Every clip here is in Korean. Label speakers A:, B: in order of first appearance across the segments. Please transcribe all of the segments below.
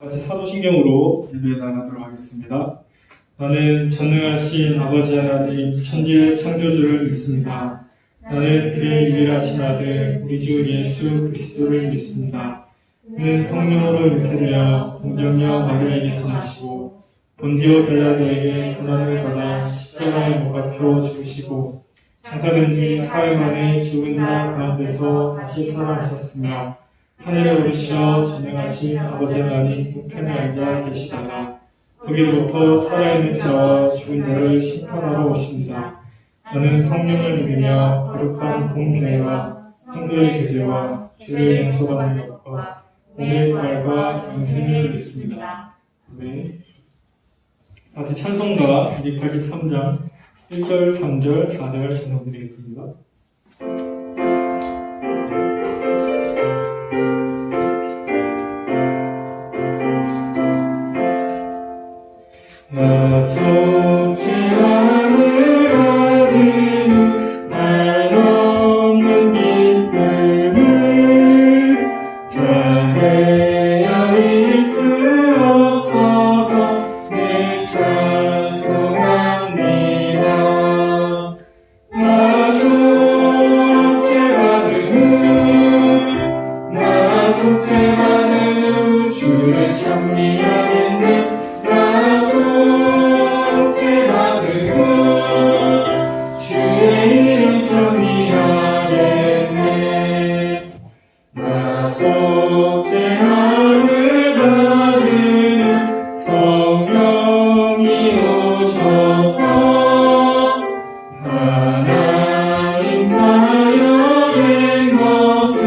A: 같이 사도신경으로 예배 나가도록 하겠습니다. 나는 전능하신 아버지 하나님 천지의 창조주를 믿습니다. 나는 그의 유일하신 아들 우리 주 예수 그리스도를 믿습니다. 그는 성령으로 잉태되어 공정녀 마리아에게서 나시고 본디오 빌라도에게 고난을 받아 십자가에 못 박혀 죽으시고 장사된 지 사흘 만에 죽은 자 가운데서 다시 살아나셨으며 하늘에 오르시어 전능하신 아버지 하나님 우편에 앉아 계시다가 거기로부터 살아있는 자와 죽은 자를 심판하러 오십니다. 나는 성령을 믿으며 거룩한 공교회와 성도의 교제와 죄를 용서받는 것과 몸의 부활과 영생을 믿습니다. 네. 다시 찬송가 283장 1절, 3절, 4절 전해드리겠습니다. 속죄함을 받은 말 없는 기쁨을 다 헤아릴 수 없어서 늘 찬송합니다. 나 속죄받은 주를 찬미하겠네. 나 속죄받은 주의 이름 찬미하겠네. 나 속죄함을 받은 성령이 오셔서 하나님 자녀 된 것을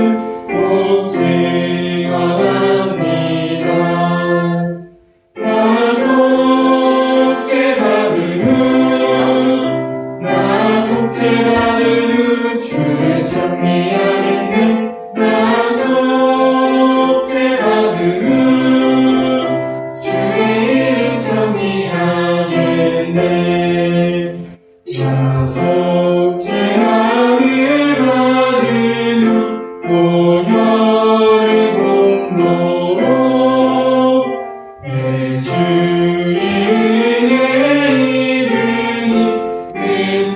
A: 꼭 증언합니다. 나 속죄받은 주를 찬미하겠네. 나 속죄받은 주의 이름 찬미하겠네. 나 속죄함을 받은 보혈의 공로로 내 주의 은혜의 이름이 늘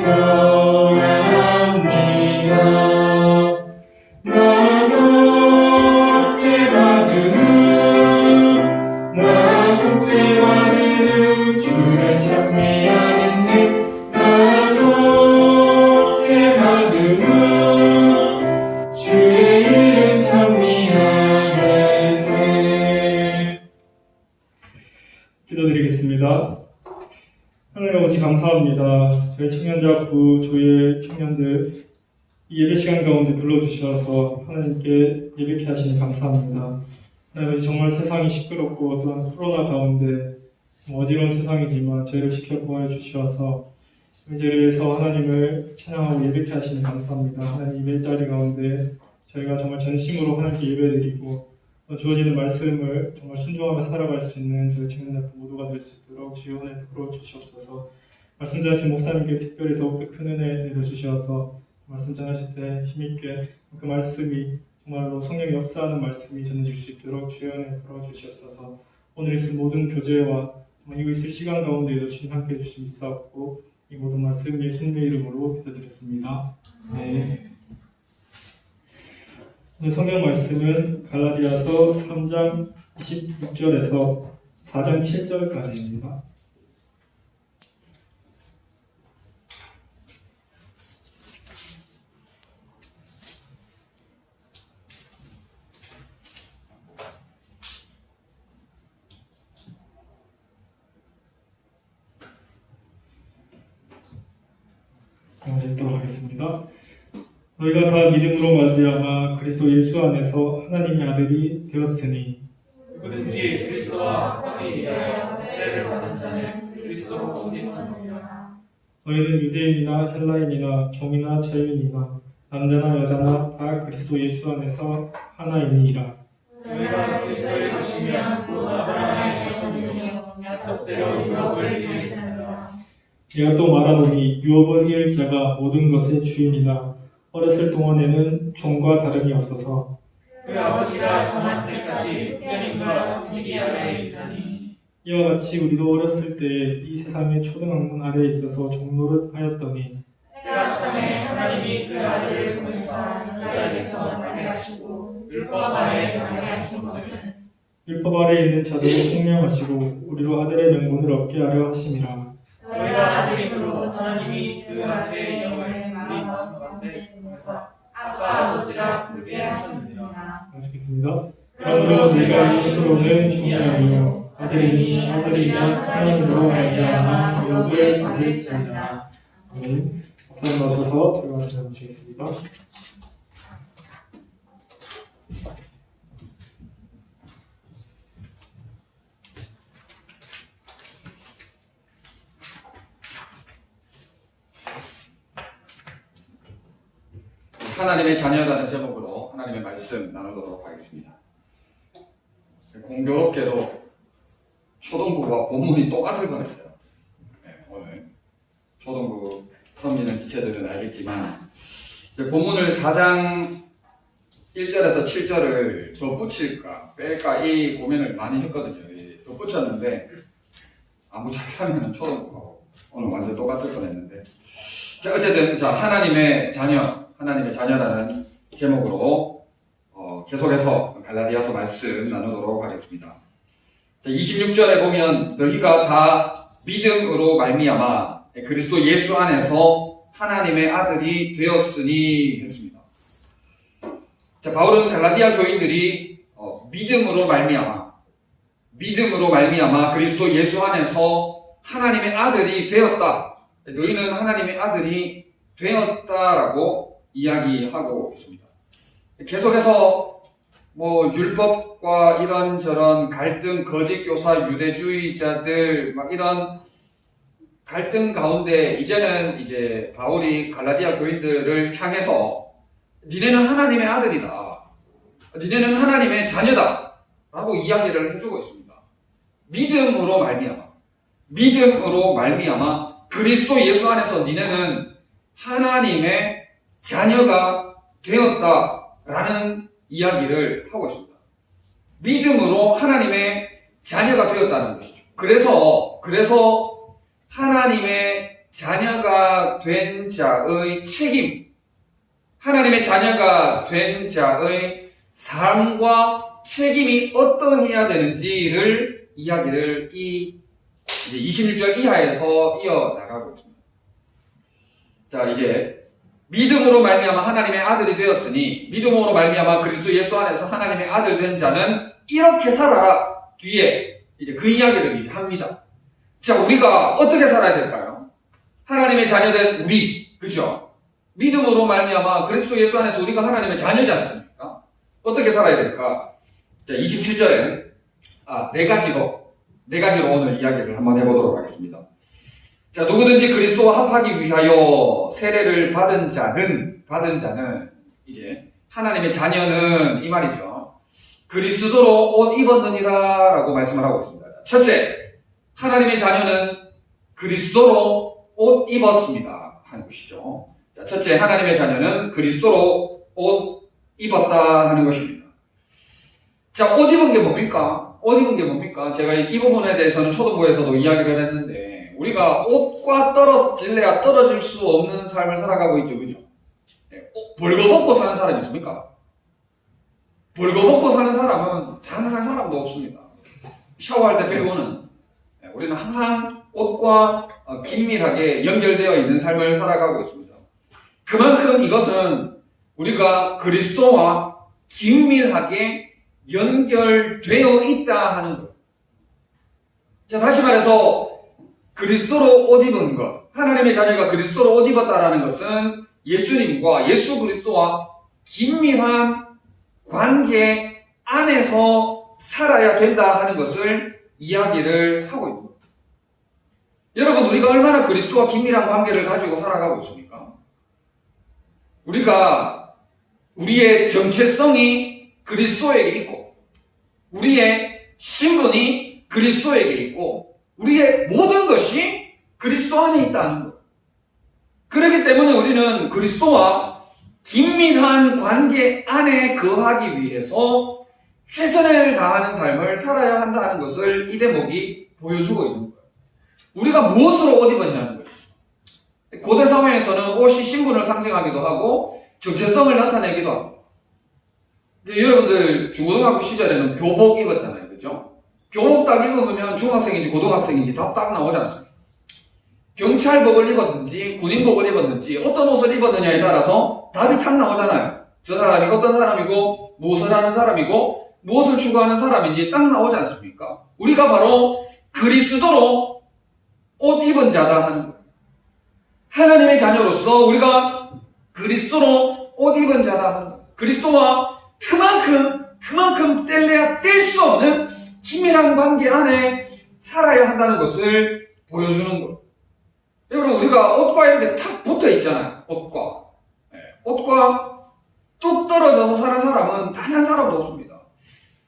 A: 평안합니다. 나 속죄받은 주를 찬미하겠네. 나 속죄받은 주의 이름 찬미하겠네. 기도드리겠습니다. 하나님 아버지 감사합니다. 저희 청년대학부 조예 청년들 이 예배 시간 가운데 불러주셔서 하나님께 예배케 하시니 감사합니다. 하나님 정말 세상이 시끄럽고 또한 코로나 가운데 어지러운 세상이지만 저희를 지켜보아 주셔서 이 자리에서 하나님을 찬양하고 예배케 하시니 감사합니다. 하나님 예배 자리 가운데 저희가 정말 전심으로 하나님께 예배드리고 주어지는 말씀을 정말 순종하며 살아갈 수 있는 저희 청년대학부 모두가 될 수 있도록 주여 은혜 부어 주시옵소서. 말씀 전하신 목사님께 특별히 더욱더 큰 은혜 내려주셔서 말씀 전하실 때 힘있게 그 말씀이 정말로 성령의 역사하는 말씀이 전해질 수 있도록 주여 은혜 부어 주시옵소서. 오늘 있을 모든 교제와 이후 있을 시간 가운데에도 주님 함께해 주시니 있사옵고 이 모든 말씀 예수님의 이름으로 기도드렸습니다. 네. 오늘 성경 말씀은 갈라디아서 3장 26절에서 4장 7절까지입니다. 읽도록 하겠습니다. 너희가 다 믿음으로 말미암아 그리스도 예수 안에서 하나님의 아들이 되었으니
B: 누구든지 그리스도와 함께 위하여 세례를 받은 자는 그리스도로 옷 입었느니라.
A: 너희는 유대인이나 헬라인이나 종이나 자유인이나 남자나 여자나 다 그리스도 예수 안에서 하나이니라.
B: 너희가 그리스도의 것이면 곧 아브라함의 자손이며 약속대로 유업을 이을 자니라.
A: 내가 또 말하노니 유업을 이을 자가 모든 것의 주인이나 어렸을 동안에는 종과 다름이 없어서
B: 그 아버지가 정한 때까지 흑변임과 정직이 아래에 있다니.
A: 이와 같이 우리도 어렸을 때 이 세상의 초등학문 아래에 있어서 종노릇 하였더니
B: 때가 참에 하나님이 그 아들을 보내사 여자에게서 발견하시고 율법 아래 발견하신 것은
A: 율법 아래에 있는 자들을 총명하시고 우리로 아들의 명분을 얻게 하려 하심이라.
B: 너희가 아들임으로 하나님이 그 아들의 영을 마음과 가운데 보내사 아빠 아버지라 부르게 하셨느니라.
A: 계속했습니다. 그러므로 우리가 이것으로는 중요하며 아들이니 아들이면 하나님으로 말미암아 의롭을 받을지니라. 아멘. 박사님 나오셔서 제가 말씀 나누시겠습니다.
C: 하나님의 자녀라는 제목으로 하나님의 말씀 나누도록 하겠습니다. 공교롭게도 초등부와 본문이 똑같을 뻔했어요. 오늘 초등부 처음 있는 지체들은 알겠지만 본문을 4장 1절에서 7절을 덧붙일까 뺄까 이 고민을 많이 했거든요. 덧붙였는데 아무 작사면은 초등부하고 오늘 완전 똑같을 뻔했는데 자, 어쨌든 하나님의 자녀라는 제목으로 계속해서 갈라디아서 말씀 나누도록 하겠습니다. 자, 26절에 보면 너희가 다 믿음으로 말미암아 그리스도 예수 안에서 하나님의 아들이 되었으니 했습니다. 자, 바울은 갈라디아 교인들이 믿음으로 말미암아 그리스도 예수 안에서 하나님의 아들이 되었다. 너희는 하나님의 아들이 되었다라고 이야기하고 있습니다. 계속해서 율법과 이런저런 갈등, 거짓교사, 유대주의자들 이런 갈등 가운데 이제는 이제 바울이 갈라디아 교인들을 향해서 니네는 하나님의 아들이다. 니네는 하나님의 자녀다. 라고 이야기를 해주고 있습니다. 믿음으로 말미암아 그리스도 예수 안에서 니네는 하나님의 자녀가 되었다라는 이야기를 하고 있습니다. 믿음으로 하나님의 자녀가 되었다는 것이죠. 그래서 하나님의 자녀가 된 자의 책임, 하나님의 자녀가 된 자의 삶과 책임이 어떠해야 되는지를 이야기를 이제 26절 이하에서 이어나가고 있습니다. 자, 이제 믿음으로 말미암아 하나님의 아들이 되었으니 믿음으로 말미암아 그리스도 예수 안에서 하나님의 아들 된 자는 이렇게 살아라. 뒤에 이제 그 이야기를 이제 합니다. 자, 우리가 어떻게 살아야 될까요? 하나님의 자녀된 우리, 그죠? 믿음으로 말미암아 그리스도 예수 안에서 우리가 하나님의 자녀지 않습니까? 어떻게 살아야 될까? 자, 27절에 네 가지로 오늘 이야기를 한번 해보도록 하겠습니다. 자, 누구든지 그리스도와 합하기 위하여 세례를 받은 자는 이제 하나님의 자녀는 이 말이죠. 그리스도로 옷 입었느니라 라고 말씀을 하고 있습니다. 첫째, 하나님의 자녀는 그리스도로 옷 입었습니다 하는 것이죠. 자, 첫째, 하나님의 자녀는 그리스도로 옷 입었다 하는 것입니다. 자, 옷 입은 게 뭡니까? 제가 이 부분에 대해서는 초등부에서도 이야기를 했는데 우리가 옷과 떨어질래야 떨어질 수 없는 삶을 살아가고 있죠. 그죠? 벌거벗고 사는 사람이 있습니까? 벌거벗고 사는 사람은 단 한 사람도 없습니다. 샤워할 때 빼고는 우리는 항상 옷과 긴밀하게 연결되어 있는 삶을 살아가고 있습니다. 그만큼 이것은 우리가 그리스도와 긴밀하게 연결되어 있다 하는 것. 자, 다시 말해서 그리스도로 옷 입은 것, 하나님의 자녀가 그리스도로 옷 입었다라는 것은 예수님과 예수 그리스도와 긴밀한 관계 안에서 살아야 된다 하는 것을 이야기를 하고 있습니다. 여러분, 우리가 얼마나 그리스도와 긴밀한 관계를 가지고 살아가고 있습니까? 우리의 정체성이 그리스도에게 있고, 우리의 신분이 그리스도에게 있고, 우리의 모든 것이 그리스도 안에 있다는 것. 그렇기 때문에 우리는 그리스도와 긴밀한 관계 안에 거하기 위해서 최선을 다하는 삶을 살아야 한다는 것을 이 대목이 보여주고 있는 거예요. 우리가 무엇으로 옷 입었냐는 것이죠. 고대 사회에서는 옷이 신분을 상징하기도 하고 정체성을 나타내기도 합니다. 여러분들 중고등학교 시절에는 교복 입었잖아요. 그죠? 교복 딱 입으면 중학생인지 고등학생인지 다 딱 나오지 않습니까? 경찰복을 입었는지 군인복을 입었는지 어떤 옷을 입었느냐에 따라서 답이 탁 나오잖아요. 저 사람이 어떤 사람이고 무엇을 하는 사람이고 무엇을 추구하는 사람인지 딱 나오지 않습니까? 우리가 바로 그리스도로 옷 입은 자다 하는 거예요. 하나님의 자녀로서 우리가 그리스도로 옷 입은 자다 하는 거예요. 그리스도와 그만큼 뗄래야 뗄 수 없는 긴밀한 관계 안에 살아야 한다는 것을 보여주는 거예요. 여러분, 우리가 옷과 이렇게 탁 붙어 있잖아요. 옷과 뚝 떨어져서 사는 사람은 단 한 사람도 없습니다.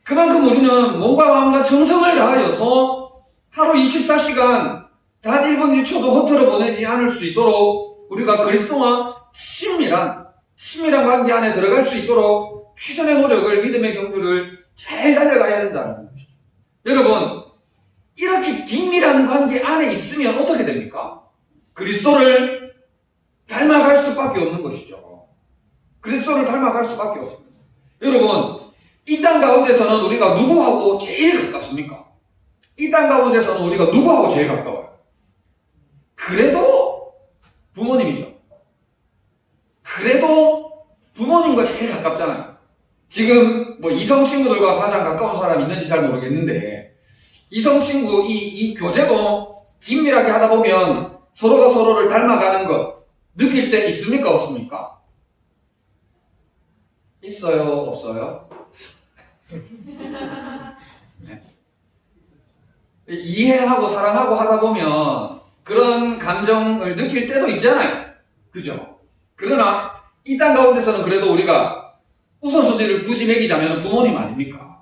C: 그만큼 우리는 몸과 마음과 정성을 다하여서 하루 24시간 단 1분 1초도 허투루 보내지 않을 수 있도록 우리가 그리스도와 친밀한 관계 안에 들어갈 수 있도록 최선의 노력을, 믿음의 경주를 잘 달려가야 된다는 것이죠. 여러분, 이렇게 긴밀한 관계 안에 있으면 어떻게 됩니까? 그리스도를 닮아갈 수밖에 없는 것이죠. 그리스도를 닮아갈 수밖에 없습니다. 여러분, 이 땅 가운데서는 우리가 누구하고 제일 가깝습니까? 이 땅 가운데서는 우리가 누구하고 제일 가까워요? 그래도 부모님이죠. 그래도 부모님과 제일 가깝잖아요. 지금 뭐 이성 친구들과 가장 가까운 사람이 있는지 잘 모르겠는데, 이성 친구 이 교제도 긴밀하게 하다 보면 서로가 서로를 닮아가는 것 느낄 때 있습니까? 없습니까? 있어요? 없어요? 네. 이해하고 사랑하고 하다 보면 그런 감정을 느낄 때도 있잖아요. 그죠? 그러나 이 땅 가운데서는 그래도 우리가 우선순위를 굳이 매기자면 부모님 아닙니까?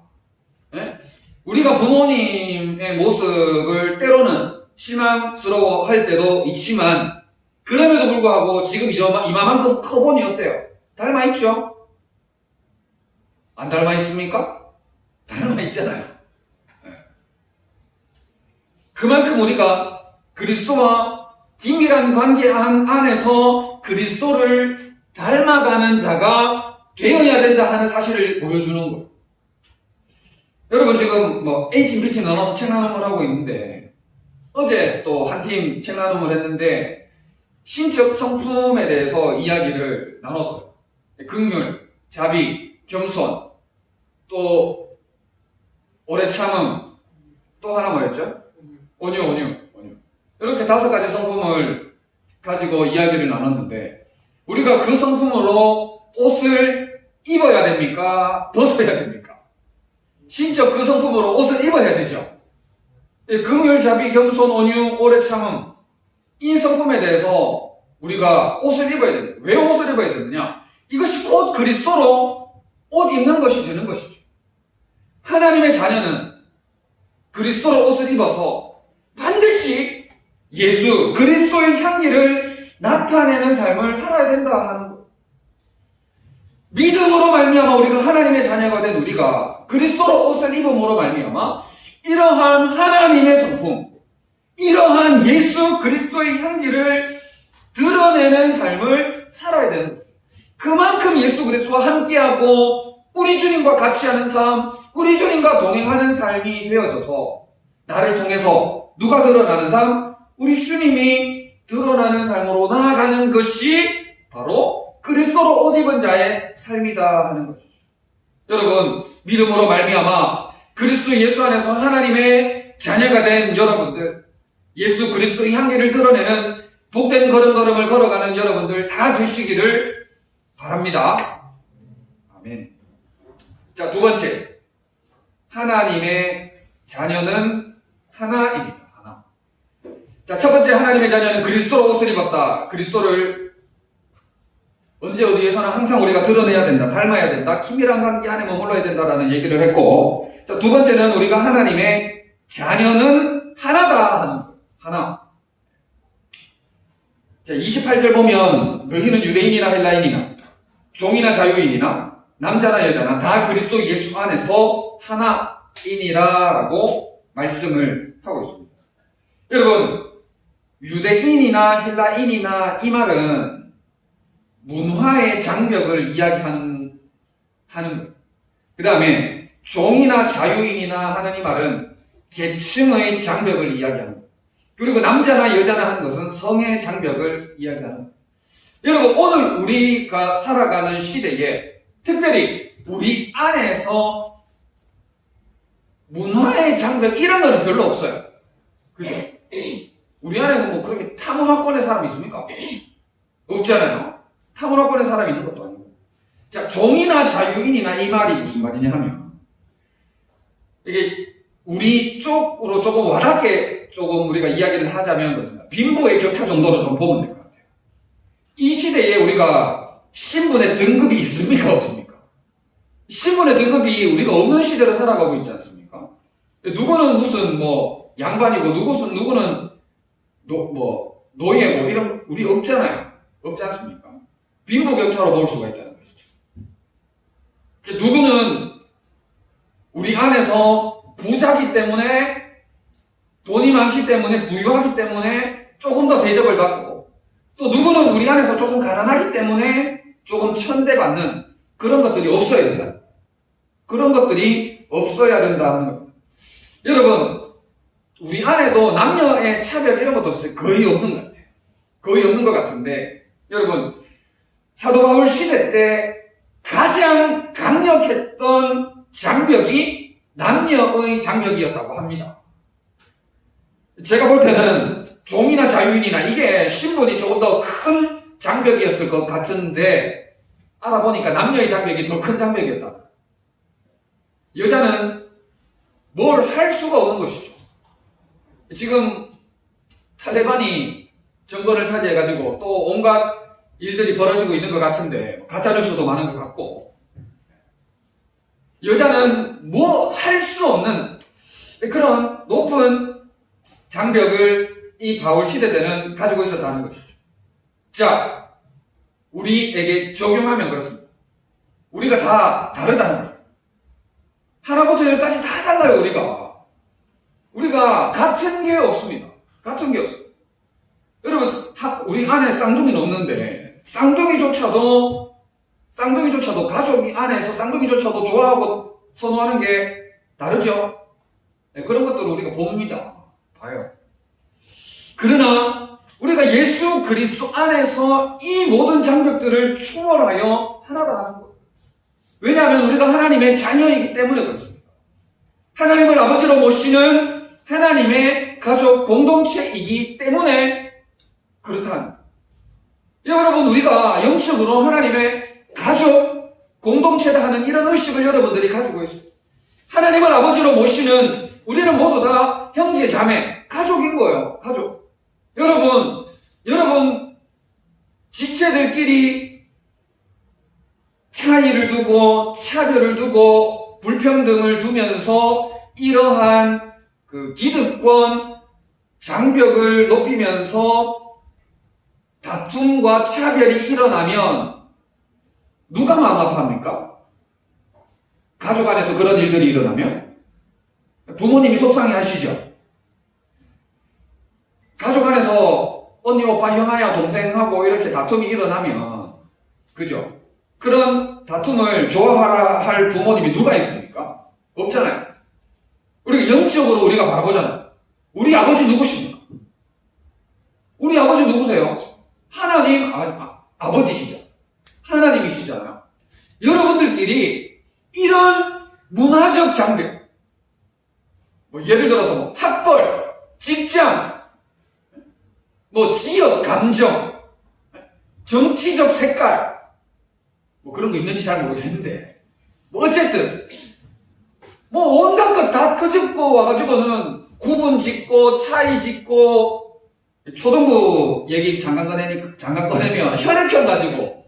C: 네? 우리가 부모님의 모습을 때로는 실망스러워 할 때도 있지만, 그럼에도 불구하고 지금 이마만큼 커보니 어때요? 닮아 있죠? 안 닮아 있습니까? 닮아 있잖아요. 네. 그만큼 우리가 그리스도와 긴밀한 관계 안에서 그리스도를 닮아가는 자가 되어야 된다 하는 사실을 보여주는 거예요. 여러분, 지금 뭐 A팀, B팀 나눠서 책 나눔을 하고 있는데, 어제 또 한 팀 책 나눔을 했는데 신적 성품에 대해서 이야기를 나눴어요. 긍휼, 자비, 겸손, 또 오래 참음, 또 하나 뭐였죠? 온유. 이렇게 5가지 성품을 가지고 이야기를 나눴는데, 우리가 그 성품으로 옷을 입어야 됩니까? 벗어야 됩니까? 신적 그 성품으로 옷을 입어야 되죠. 긍휼, 자비, 겸손, 온유, 오래 참음, 이 성품에 대해서 우리가 옷을 입어야 됩니다. 왜 옷을 입어야 되느냐? 이것이 곧 그리스도로 옷 입는 것이 되는 것이죠. 하나님의 자녀는 그리스도로 옷을 입어서 반드시 예수, 그리스도의 향기를 나타내는 삶을 살아야 된다 하는 것. 믿음으로 말미암아 우리가 하나님의 자녀가 된 우리가 그리스도로 옷을 입음으로 말미암아 이러한 하나님의 성품, 이러한 예수 그리스도의 향기를 드러내는 삶을 살아야 되는 거예요. 그만큼 예수 그리스도와 함께하고 우리 주님과 같이 하는 삶, 우리 주님과 동행하는 삶이 되어져서 나를 통해서 누가 드러나는 삶? 우리 주님이 드러나는 삶으로 나아가는 것이 바로 그리스도로 옷 입은 자의 삶이다 하는 것이죠. 여러분, 믿음으로 말미암아 그리스도 예수 안에서 하나님의 자녀가 된 여러분들, 예수 그리스도의 향기를 드러내는 복된 걸음걸음을 걸어가는 여러분들 다 되시기를 바랍니다. 아멘. 자, 2번째, 하나님의 자녀는 하나입니다. 하나. 자, 1번째, 하나님의 자녀는 그리스도로 옷을 입었다. 그리스도를 언제 어디에서나 항상 우리가 드러내야 된다, 닮아야 된다, 긴밀한 관계 안에 머물러야 된다라는 얘기를 했고, 자, 2번째는 우리가 하나님의 자녀는 하나다 하는 거예요. 하나. 자, 28절 보면 너희는 유대인이나 헬라인이나 종이나 자유인이나 남자나 여자나 다 그리스도 예수 안에서 하나이니라라고 말씀을 하고 있습니다. 여러분, 유대인이나 헬라인이나 이 말은 문화의 장벽을 이야기하는 거예요. 그 다음에 종이나 자유인이나 하는 이 말은 계층의 장벽을 이야기하는 거예요. 그리고 남자나 여자나 하는 것은 성의 장벽을 이야기하는 거예요. 여러분, 오늘 우리가 살아가는 시대에 특별히 우리 안에서 문화의 장벽 이런 거는 별로 없어요. 그죠? 우리 안에 뭐 그렇게 타문화권의 사람이 있습니까? 없잖아요. 타문화권의 사람이 있는 것도 아니고. 자, 종이나 자유인이나 이 말이 무슨 말이냐 하면 이게 우리 쪽으로 조금 와닿게 조금 우리가 이야기를 하자면 그렇습니다. 빈부의 격차 정도로 좀 보면 될 것 같아요. 이 시대에 우리가 신분의 등급이 있습니까? 없습니까? 신분의 등급이 우리가 없는 시대로 살아가고 있지 않습니까? 누구는 무슨 뭐 양반이고 누구는 노예고 이런 우리 없잖아요. 없지 않습니까? 빈부 격차로 볼 수가 있다는 것이죠. 누구는 우리 안에서 부자기 때문에 돈이 많기 때문에 부유하기 때문에 조금 더 대접을 받고 또 누구는 우리 안에서 조금 가난하기 때문에 조금 천대받는 그런 것들이 없어야 된다. 그런 것들이 없어야 된다는 겁니다. 여러분, 우리 안에도 남녀의 차별 이런 것도 없어요. 거의 없는 것 같아요. 거의 없는 것 같은데 여러분, 사도 바울 시대 때 가장 강력했던 장벽이 남녀의 장벽이었다고 합니다. 제가 볼 때는 종이나 자유인이나 이게 신분이 조금 더 큰 장벽이었을 것 같은데 알아보니까 남녀의 장벽이 더 큰 장벽이었다. 여자는 뭘 할 수가 없는 것이죠. 지금 탈레반이 정권을 차지해가지고 또 온갖 일들이 벌어지고 있는 것 같은데 가짜뉴스도 많은 것 같고 여자는 뭐 할 수 없는 그런 높은 장벽을 이 바울 시대 때는 가지고 있었다는 것이죠. 자, 우리에게 적용하면 그렇습니다. 우리가 다 다르다는 거예요. 하나부터 열까지 다 달라요, 우리가 같은 게 없습니다. 같은 게 없어요. 여러분, 우리 안에 쌍둥이는 없는데 쌍둥이조차도 가족 안에서 쌍둥이조차도 좋아하고 선호하는 게 다르죠. 네, 그런 것들을 우리가 봅니다. 봐요. 그러나 우리가 예수 그리스도 안에서 이 모든 장벽들을 추월하여 하나다 하는 거예요. 왜냐하면 우리가 하나님의 자녀이기 때문에 그렇습니다. 하나님을 아버지로 모시는 하나님의 가족 공동체이기 때문에 그렇다는 거예요. 여러분, 우리가 영적으로 하나님의 가족 공동체다 하는 이런 의식을 여러분들이 가지고 있어요. 하나님을 아버지로 모시는 우리는 모두 다 형제, 자매, 가족인 거예요. 가족. 여러분 지체들끼리 차이를 두고 차별을 두고 불평등을 두면서 이러한 그 기득권 장벽을 높이면서 다툼과 차별이 일어나면 누가 마음 아파합니까? 가족 안에서 그런 일들이 일어나면 부모님이 속상해 하시죠. 가족 안에서 언니, 오빠, 형아야, 동생하고 이렇게 다툼이 일어나면 그죠? 그런 다툼을 좋아하라 할 부모님이 누가 있습니까? 없잖아요. 우리가 영적으로 우리가 바라보잖아요. 우리 아버지 누구십니까? 우리 아버지 누구세요? 하나님, 아버지시죠. 하나님이시잖아요. 여러분들끼리 이런 문화적 장벽, 예를 들어서 학벌, 직장, 지역, 감정, 정치적 색깔, 그런 거 있는지 잘 모르겠는데, 어쨌든, 온갖 것 다 끄집고 와가지고는 구분 짓고, 차이 짓고, 초등부 얘기 잠깐 꺼내면 혈액형 가지고,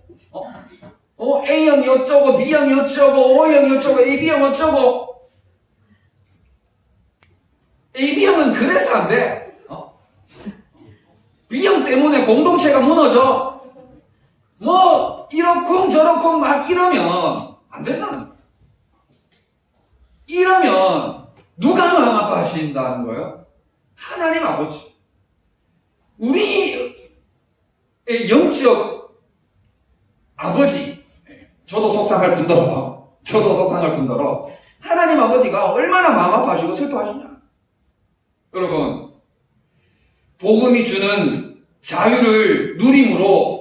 C: A형이 어쩌고, B형이 어쩌고, O형이 어쩌고, AB형 어쩌고, AB형은 그래서 안 돼. B형 때문에 공동체가 무너져. 이렇쿵 저렇쿵 지금 막 이러면 안 된다는 거예요. 이러면 누가 마음 아파하신다는 거예요? 하나님 아버지. 우리의 영적 아버지. 저도 속상할 뿐더러 하나님 아버지가 얼마나 마음 아파하시고 슬퍼하시냐. 여러분, 복음이 주는 자유를 누림으로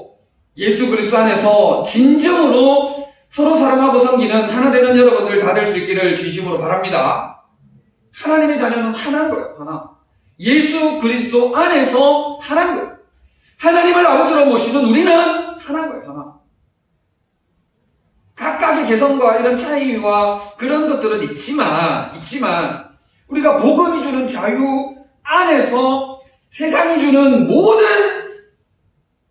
C: 예수 그리스도 안에서 진정으로 서로 사랑하고 섬기는 하나 되는 여러분들 다 될 수 있기를 진심으로 바랍니다. 하나님의 자녀는 하나인 거예요. 하나. 예수 그리스도 안에서 하나인 거예요. 하나님을 아버지로 모시는 우리는 하나인 거예요. 하나. 각각의 개성과 이런 차이와 그런 것들은 있지만 우리가 복음이 주는 자유 안에서 세상이 주는 모든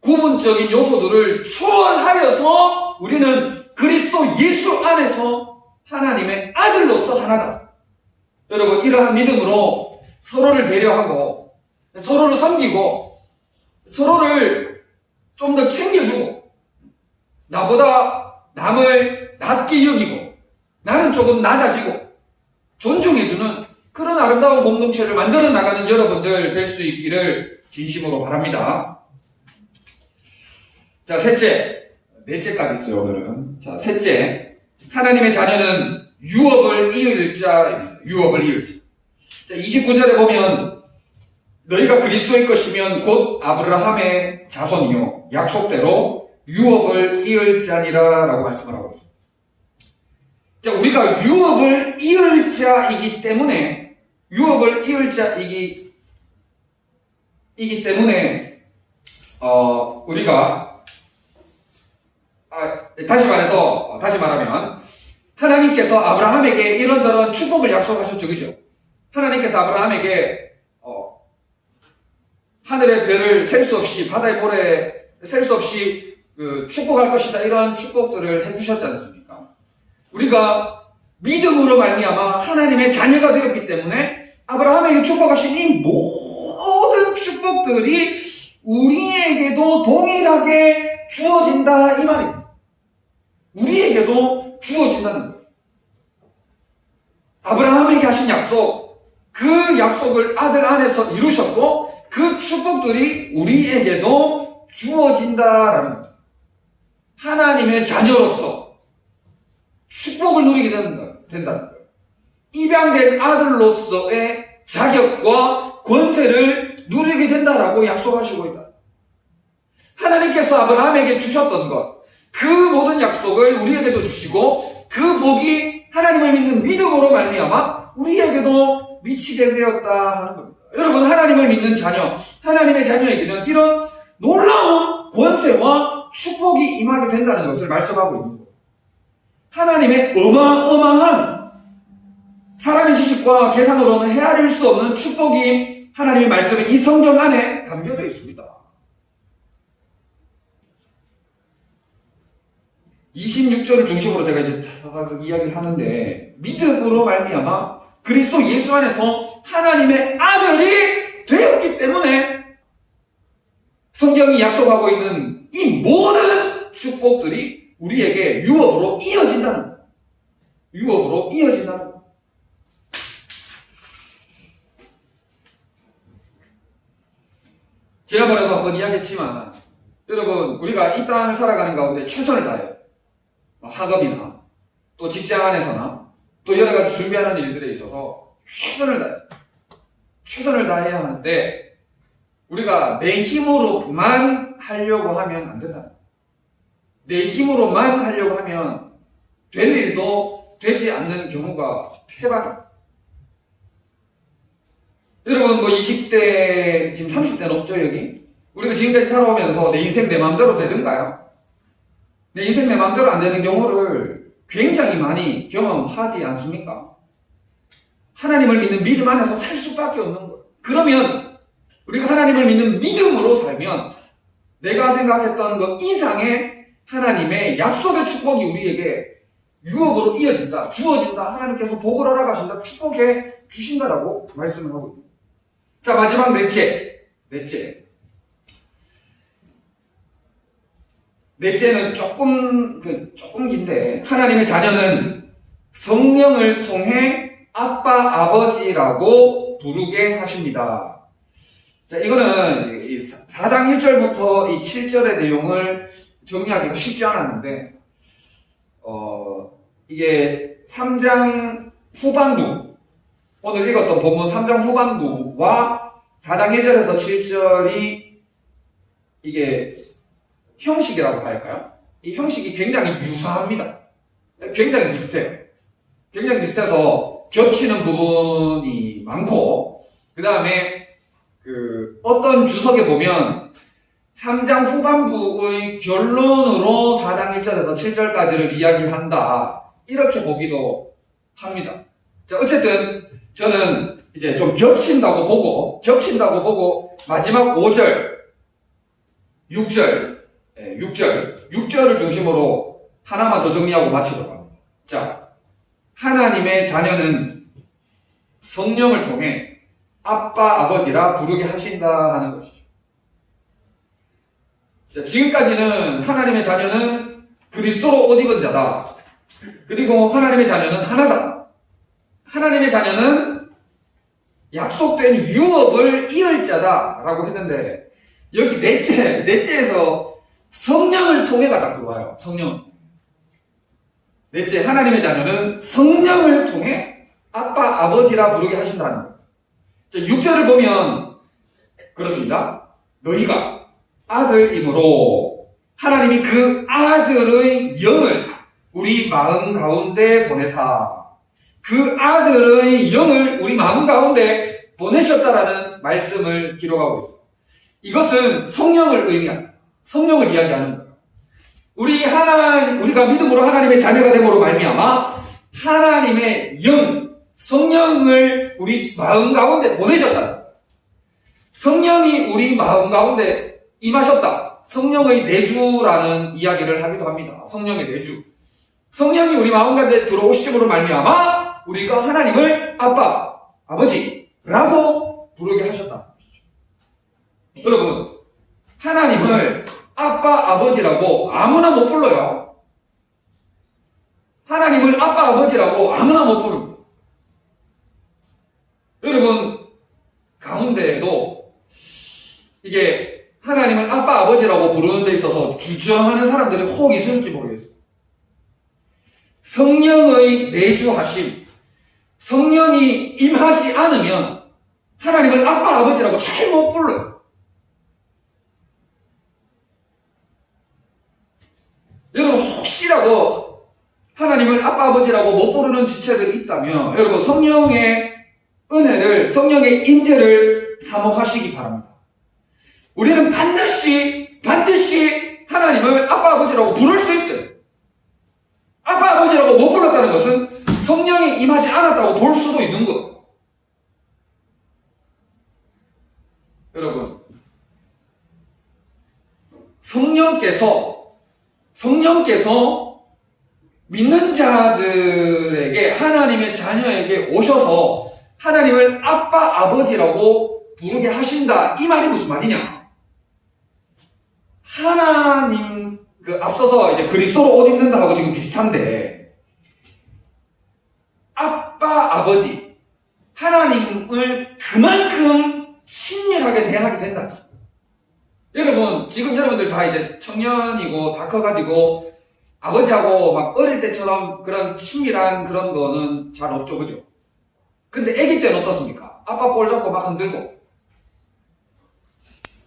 C: 구분적인 요소들을 초월하여서 우리는 그리스도 예수 안에서 하나님의 아들로서 하나다. 여러분, 이러한 믿음으로 서로를 배려하고 서로를 섬기고 서로를 좀 더 챙겨주고 나보다 남을 낮게 여기고 나는 조금 낮아지고 존중해주는 그런 아름다운 공동체를 만들어 나가는 여러분들 될 수 있기를 진심으로 바랍니다. 자, 넷째까지 있어요, 오늘은. 자, 셋째. 하나님의 자녀는 유업을 이을 자입니다. 유업을 이을 자. 자, 29절에 보면 너희가 그리스도의 것이면 곧 아브라함의 자손이요 약속대로 유업을 이을 자니라 라고 말씀을 하고 있습니다. 자, 우리가 유업을 이을 자이기 때문에 우리가 다시 말하면 하나님께서 아브라함에게 이런저런 축복을 약속하셨죠, 그죠? 하나님께서 아브라함에게 하늘의 별을 셀 수 없이 바다의 모래 셀 수 없이 축복할 것이다, 이런 축복들을 해주셨지 않습니까? 우리가 믿음으로 말미암아 하나님의 자녀가 되었기 때문에 아브라함에게 축복하신 이 모든 축복들이 우리에게도 동일하게 주어진다, 이 말입니다. 우리에게도 주어진다는 거예요. 아브라함에게 하신 약속, 그 약속을 아들 안에서 이루셨고 그 축복들이 우리에게도 주어진다라는 거예요. 하나님의 자녀로서 축복을 누리게 된다는 거예요. 입양된 아들로서의 자격과 권세를 누리게 된다라고 약속하시고 있다. 하나님께서 아브라함에게 주셨던 것, 그 모든 약속을 우리에게도 주시고 그 복이 하나님을 믿는 믿음으로 말미암아 우리에게도 미치게 되었다 하는 겁니다. 여러분, 하나님을 믿는 자녀, 하나님의 자녀에게는 이런 놀라운 권세와 축복이 임하게 된다는 것을 말씀하고 있는 거예요. 하나님의 어마어마한 사람의 지식과 계산으로는 헤아릴 수 없는 축복이 하나님의 말씀인 이 성경 안에 담겨져 있습니다. 26절을 중심으로 제가 이제 이야기를 하는데, 믿음으로 말미암아 그리스도 예수 안에서 하나님의 아들이 되었기 때문에 성경이 약속하고 있는 이 모든 축복들이 우리에게 유업으로 이어진다는 거예요. 유업으로 이어진다는 거예요. 지난번에도 한번 이야기했지만, 여러분, 우리가 이 땅을 살아가는 가운데 최선을 다해요. 학업이나 또 직장 안에서나 또 여러 가지 준비하는 일들에 있어서 최선을 다해야 하는데, 우리가 내 힘으로만 하려고 하면 안 된다. 내 힘으로만 하려고 하면 될 일도 되지 않는 경우가 태반이에요. 여러분, 20대, 지금 30대 넘죠, 여기? 우리가 지금까지 살아오면서 내 인생 내 마음대로 되던가요? 내 인생 내 마음대로 안 되는 경우를 굉장히 많이 경험하지 않습니까? 하나님을 믿는 믿음 안에서 살 수밖에 없는 거예요. 그러면 우리가 하나님을 믿는 믿음으로 살면 내가 생각했던 것 이상의 하나님의 약속의 축복이 우리에게 유업으로 이어진다, 주어진다, 하나님께서 복을 허락하신다, 축복해 주신다라고 말씀을 하고 있습니다. 자, 마지막 넷째. 넷째는 조금 긴데, 하나님의 자녀는 성령을 통해 아빠, 아버지라고 부르게 하십니다. 자, 이거는 4장 1절부터 이 7절의 내용을 정리하기가 쉽지 않았는데, 이게 3장 후반부, 오늘 읽었던 본문 3장 후반부와 4장 1절에서 7절이 이게 형식이라고 할까요? 이 형식이 굉장히 유사합니다. 굉장히 비슷해요. 굉장히 비슷해서 겹치는 부분이 많고, 그 다음에 어떤 주석에 보면 3장 후반부의 결론으로 4장 1절에서 7절까지를 이야기한다. 이렇게 보기도 합니다. 자, 어쨌든 저는 이제 좀 겹친다고 보고 마지막 5절, 6절을 중심으로 하나만 더 정리하고 마치도록 합니다. 자, 하나님의 자녀는 성령을 통해 아빠, 아버지라 부르게 하신다 하는 것이죠. 자, 지금까지는 하나님의 자녀는 그리스도로 옷 입은 자다. 그리고 하나님의 자녀는 하나다. 하나님의 자녀는 약속된 유업을 이을 자다라고 했는데, 여기 넷째에서 성령을 통해가 딱 들어와요. 성령. 넷째, 하나님의 자녀는 성령을 통해 아빠, 아버지라 부르게 하신다는 거예요. 자, 6절을 보면 그렇습니다. 너희가 아들이므로 하나님이 그 아들의 영을 우리 마음 가운데 보내사, 그 아들의 영을 우리 마음 가운데 보내셨다라는 말씀을 기록하고 있습니다. 이것은 성령을 의미합니다. 성령을 이야기하는 거예요. 우리가 믿음으로 하나님의 자녀가 됨으로 말미암아 하나님의 영, 성령을 우리 마음 가운데 보내셨다. 성령이 우리 마음 가운데 임하셨다. 성령의 내주라는 이야기를 하기도 합니다. 성령의 내주. 성령이 우리 마음 가운데 들어오심으로 말미암아 우리가 하나님을 아빠, 아버지라고 부르게 하셨다. 여러분, 하나님을 아빠, 아버지라고 아무나 못 불러요. 하나님을 아빠, 아버지라고 아무나 못 부릅니다. 여러분, 가운데에도 이게 하나님을 아빠, 아버지라고 부르는 데 있어서 주저하는 사람들이 혹 있을지 모르겠어요. 성령의 내주하심, 성령이 임하지 않으면 하나님을 아빠, 아버지라고 잘 못 불러요. 여러분, 혹시라도 하나님을 아빠, 아버지라고 못 부르는 지체들이 있다면 여러분, 성령의 은혜를, 성령의 임재를 사모하시기 바랍니다. 우리는 반드시 하나님을 아빠, 아버지라고 부를 수 있어요. 아빠, 아버지라고 못 불렀다는 것은 성령이 임하지 않았다고 볼 수도 있는 거예요. 여러분, 성령께서 믿는 자들에게, 하나님의 자녀에게 오셔서 하나님을 아빠, 아버지라고 부르게 하신다. 이 말이 무슨 말이냐? 하나님, 앞서서 이제 그리스도로 옷 입는다 하고 지금 비슷한데, 아빠, 아버지, 하나님을 그만큼 친밀하게 대하게 된다. 여러분, 지금 여러분들 다 이제 청년이고 다 커가지고 아버지하고 막 어릴 때처럼 그런 친밀한 그런 거는 잘 없죠, 그죠? 근데 아기 때는 어떻습니까? 아빠 볼 잡고 막 흔들고.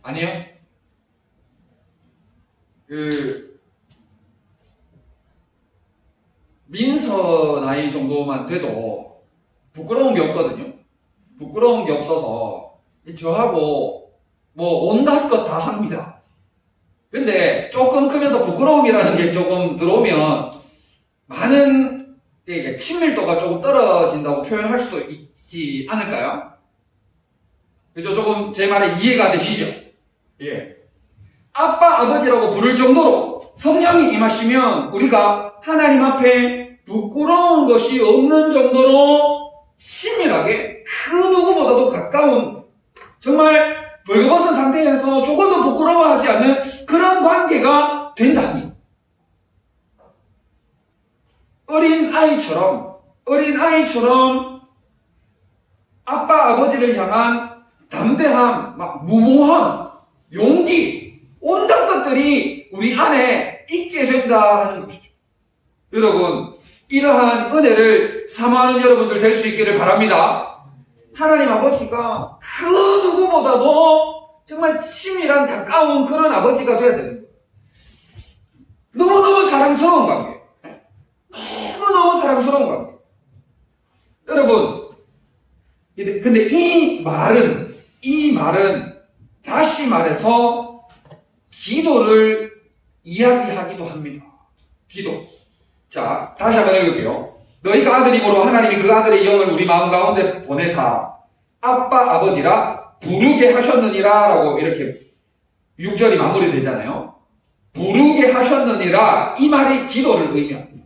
C: 아니요? 민서 나이 정도만 돼도 부끄러운 게 없거든요. 부끄러운 게 없어서 저하고 뭐 온갖 것 다 합니다. 근데 조금 크면서 부끄러움이라는 게 조금 들어오면 많은 친밀도가 조금 떨어진다고 표현할 수도 있지 않을까요? 그죠? 조금 제 말에 이해가 되시죠? 예. 아빠, 아버지라고 부를 정도로 성령이 임하시면 우리가 하나님 앞에 부끄러운 것이 없는 정도로 친밀하게 그 누구보다도 가까운, 정말 벌거벗은 상태에서 조금도 부끄러워하지 않는 그런 관계가 된다. 어린아이처럼 아빠, 아버지를 향한 담대함, 무모함, 용기, 온갖 것들이 우리 안에 있게 된다 하는 것이죠. 여러분, 이러한 은혜를 사모하는 여러분들 될 수 있기를 바랍니다. 하나님 아버지가 그 누구보다도 정말 친밀한 가까운 그런 아버지가 되어야 되는 거예요. 너무너무 사랑스러운 관계. 너무너무 사랑스러운 관계. 여러분, 근데 이 말은 다시 말해서 기도를 이야기하기도 합니다. 기도. 자, 다시 한번 읽을게요. 너희가 아들이므로 하나님이 그 아들의 영을 우리 마음 가운데 보내사 아빠 아버지라 부르게 하셨느니라 라고 이렇게 6절이 마무리되잖아요. 부르게 하셨느니라, 이 말이 기도를 의미합니다.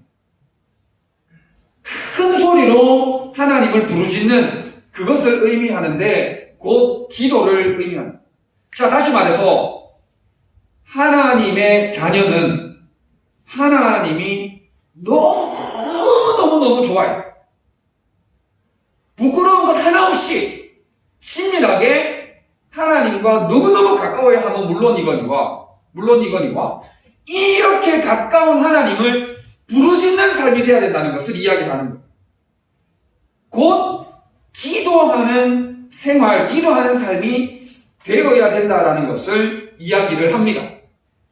C: 큰 소리로 하나님을 부르짖는 그것을 의미하는데 곧 기도를 의미합니다. 자, 다시 말해서 하나님의 자녀는 하나님이 너무너무 좋아요. 부끄러운 것 하나 없이 친밀하게 하나님과 너무너무 가까워야 하면 물론이거니와 이렇게 가까운 하나님을 부르짖는 삶이 되어야 된다는 것을 이야기하는 거예요. 곧 기도하는 생활, 기도하는 삶이 되어야 된다는 것을 이야기를 합니다.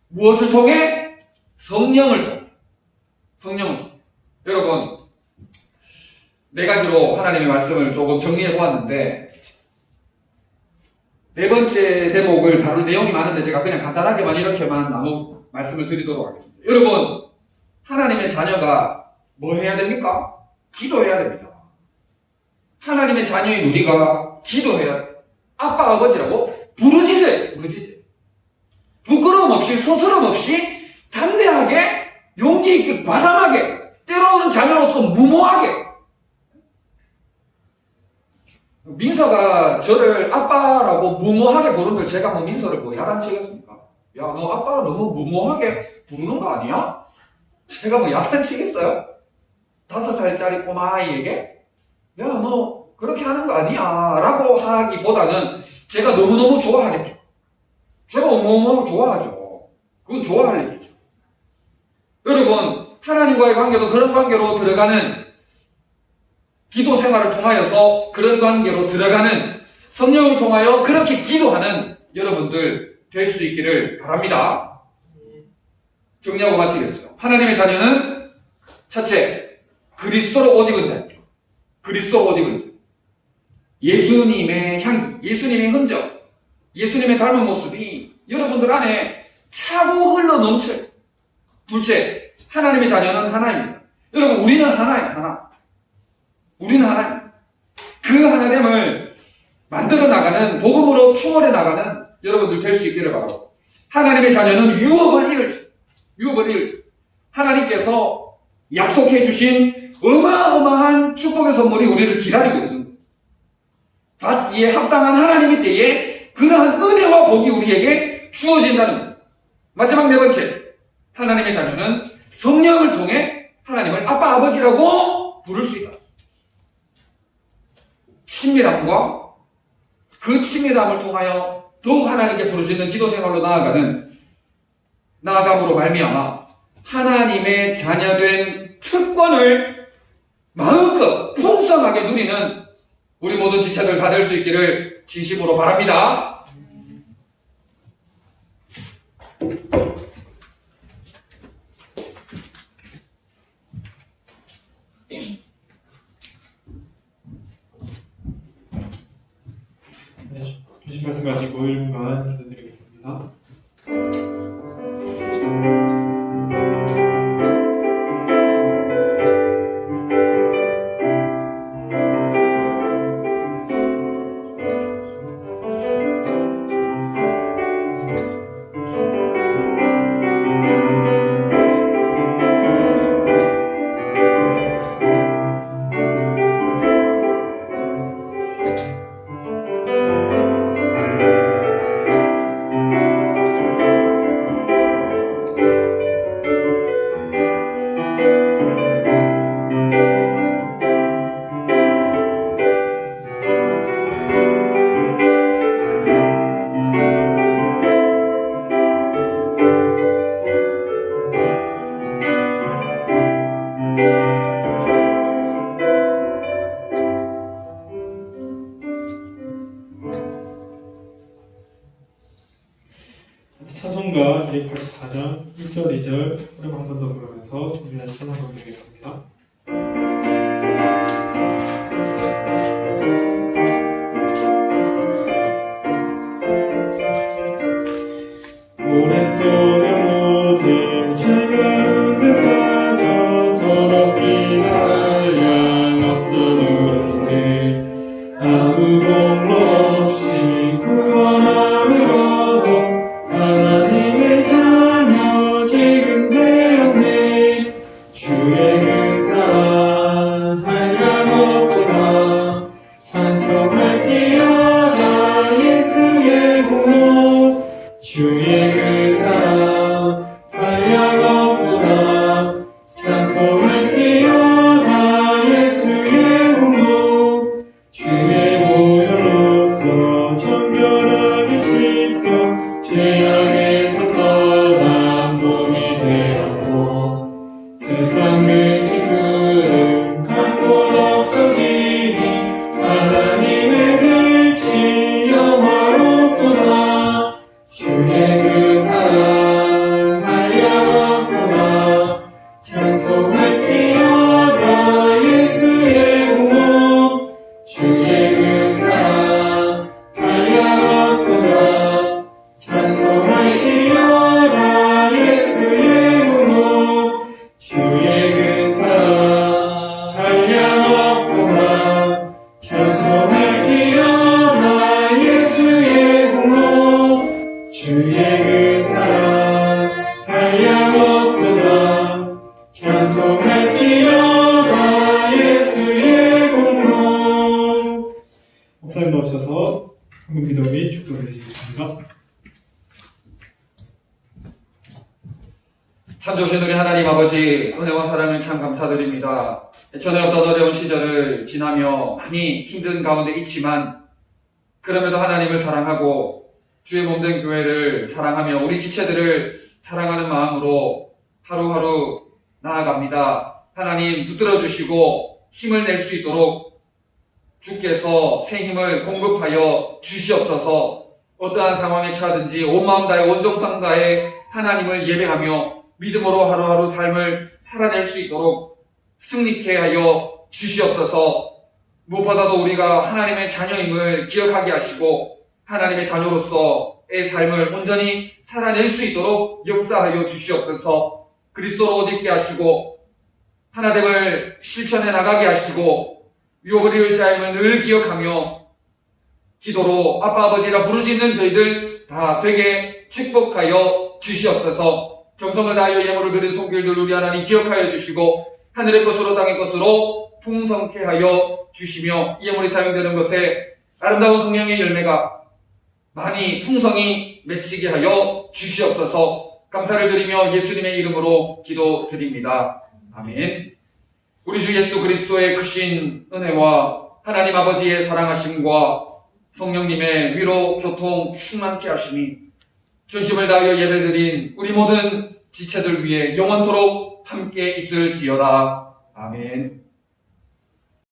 C: 무엇을 통해? 성령을 통해. 여러분, 네 가지로 하나님의 말씀을 조금 정리해 보았는데, 네 번째 대목을 다룰 내용이 많은데 제가 그냥 간단하게만 이렇게만 말씀을 드리도록 하겠습니다. 여러분, 하나님의 자녀가 뭐 해야 됩니까? 기도해야 됩니다. 하나님의 자녀인 우리가 기도해야 돼요. 아빠, 아버지라고 부르짖어요. 부끄러움 없이, 서스럼 없이, 담대하게, 용기 있게, 과감하게, 때로는 자녀로서 무모하게. 민서가 저를 아빠라고 무모하게 부른 걸 제가 민서를 야단치겠습니까? 야, 너 아빠가 너무 무모하게 부르는 거 아니야? 제가 야단치겠어요? 5살짜리 꼬마 아이에게? 야, 너 그렇게 하는 거 아니야? 라고 하기보다는 제가 너무너무 좋아하겠죠. 제가 너무너무 좋아하죠. 그건 좋아할 일이죠. 여러분, 하나님과의 관계도 그런 관계로 들어가는, 기도 생활을 통하여서 그런 관계로 들어가는, 성령을 통하여 그렇게 기도하는 여러분들 될 수 있기를 바랍니다. 정리하고 마치겠어요. 하나님의 자녀는 첫째, 그리스도로 옷 입은 자. 그리스도로 옷 입은 자. 예수님의 향기, 예수님의 흔적, 예수님의 닮은 모습이 여러분들 안에 차고 흘러 넘쳐요. 둘째, 하나님의 자녀는 하나입니다. 여러분, 우리는 하나예요, 하나. 우리는 하나예요. 그 하나됨을 만들어 나가는, 복음으로 충원해 나가는 여러분들 될 수 있기를 바라고. 하나님의 자녀는 유업을 이을지. 하나님께서 약속해 주신 어마어마한 축복의 선물이 우리를 기다리고 있는 거예요. 받기에 합당한 하나님의 때에 그러한 은혜와 복이 우리에게 주어진다는 거예요. 마지막 네 번째, 하나님의 자녀는 성령을 통해 하나님을 아빠, 아버지라고 부를 수 있다. 친밀함과 그 친밀함을 통하여 더욱 하나님께 부르짖는 기도 생활로 나아감으로 말미암아 하나님의 자녀된 특권을 마음껏 풍성하게 누리는 우리 모든 지체들 다 될 수 있기를 진심으로 바랍니다.
A: 주신 말씀 가지고 1분간 기도드리겠습니다. 찬송가 284장 1절, 2절 후렴 한 번 더 부르면서 준비한 찬송 드리겠습니다. 오랫동안 모든 죄가운 데 빠져 더럽게 나양 없던 우리들 아무 공로 없이 구원함을 얻어 하나님의 자녀 지금 되었네. 주의 근사 한량없도다 찬송할지어다 예수의 공로. 주의 근사 한량없도다 찬송할지어다 예수의 공로. 주의 보혈로서 정결하게 씻겨 죄악에서 떠난 몸이 되었고 세상 의식은 한곳 없어지니 하나님의 빛이 영화롭구나. 주의 그 사랑 한량없구나 찬송할지어다 예수의 공로. 주의 그 사랑 한량없구나 찬송할지어다 예수의 공로. 주의 그 사랑 한량없구나 찬송할지어다 예수의 공로. 주의 그 사랑 한량없도다 찬송할지어다 예수의 공로. 목사님 나오셔서 한국 기도및 축도를 드리겠습니다.
C: 참 좋으신 우리 하나님 아버지, 은혜와 사랑을 참 감사드립니다. 전에 없던 어려운 시절을 지나며 많이 힘든 가운데 있지만 그럼에도 하나님을 사랑하고 주의 몸된 교회를 사랑하며 우리 지체들을 사랑하는 마음으로 하루하루 나아갑니다. 하나님 붙들어 주시고 힘을 낼 수 있도록 주께서 새 힘을 공급하여 주시옵소서. 어떠한 상황에 처하든지 온 마음 다해 온정성 다해 하나님을 예배하며 믿음으로 하루하루 삶을 살아낼 수 있도록 승리케 하여 주시옵소서. 무엇보다도 우리가 하나님의 자녀임을 기억하게 하시고 하나님의 자녀로서의 삶을 온전히 살아낼 수 있도록 역사하여 주시옵소서. 그리스도로 옷 입게 하시고 하나됨을 실천해 나가게 하시고 유업을 이을 자임을 늘 기억하며 기도로 아빠 아버지라 부르짖는 저희들 다 되게 축복하여 주시옵소서. 정성을 다하여 예물을 드린 손길들 우리 하나님 기억하여 주시고 하늘의 것으로 땅의 것으로 풍성케 하여 주시며 예물이 사용되는 것에 아름다운 성령의 열매가 많이 풍성히 맺히게 하여 주시옵소서. 감사를 드리며 예수님의 이름으로 기도드립니다. 아멘. 우리 주 예수 그리스도의 크신 은혜와 하나님 아버지의 사랑하심과 성령님의 위로 교통 충만케 하심이 전심을 다하여 예배드린 우리 모든 지체들 위해 영원토록 함께 있을지어다. 아멘.